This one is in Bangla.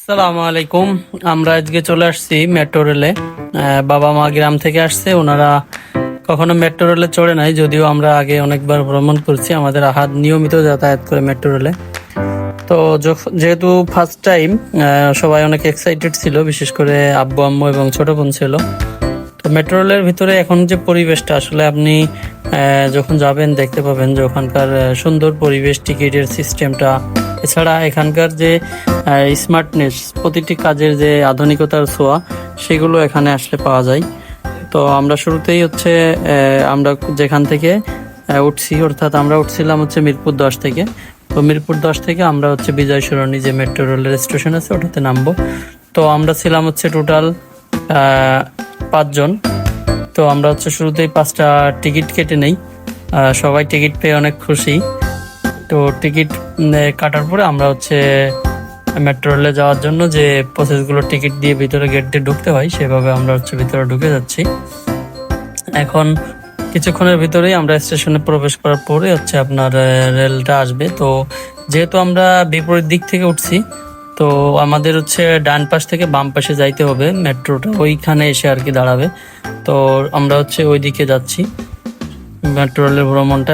আসসালামু আলাইকুম। আমরা আজকে চলে আসছি মেট্রো রেলে। বাবা মা গ্রাম থেকে আসছে, ওনারা কখনো মেট্রো রেলে চড়ে নাই, যদিও আমরা আগে অনেকবার ভ্রমণ করছি। আমাদের আহাদ নিয়মিত যাতায়াত করে মেট্রো রেলে। তো যেহেতু ফার্স্ট টাইম, সবাই অনেক এক্সাইটেড ছিল, বিশেষ করে আব্বু আম্মু এবং ছোট বোন ছিল। তো মেট্রো রেলের ভিতরে এখন যে পরিবেশটা, আসলে আপনি যখন যাবেন দেখতে পাবেন যে ওখানকার সুন্দর পরিবেশ, টিকিটের সিস্টেমটা, এছাড়া এখানকার যে স্মার্টনেস, প্রতিটি কাজের যে আধুনিকতার ছোঁয়া, সেগুলো এখানে আসলে পাওয়া যায়। তো আমরা শুরুতেই হচ্ছে আমরা যেখান থেকে উঠছি, অর্থাৎ আমরা উঠছিলাম হচ্ছে মিরপুর 10 থেকে। তো মিরপুর 10 থেকে আমরা হচ্ছে বিজয় সরণি যে মেট্রো রেলের স্টেশন আছে ওটাতে নামবো। তো আমরা ছিলাম হচ্ছে টোটাল 5 জন। তো আমরা হচ্ছে শুরুতেই 5টা টিকিট কেটে নেই। সবাই টিকিট পেয়ে অনেক খুশি। তো টিকিট কাটার পরে আমরা হচ্ছে মেট্রো রেলে যাওয়ার জন্য যে প্রসেসগুলো, টিকিট দিয়ে ভিতরে গেট দিয়ে ঢুকতে হয়, সেভাবে আমরা হচ্ছে ভিতরে ঢুকে যাচ্ছি। এখন কিছুক্ষণের ভিতরেই আমরা স্টেশনে প্রবেশ করার পরে হচ্ছে আপনার রেলটা আসবে। তো যেহেতু আমরা বিপরীত দিক থেকে উঠছি, তো আমাদের হচ্ছে ডান পাশ থেকে বাম পাশে যাইতে হবে, মেট্রোটা ওইখানে এসে আর কি দাঁড়াবে। তো আমরা হচ্ছে ওই দিকে যাচ্ছি মেট্রো রেলের ভ্রমণটা।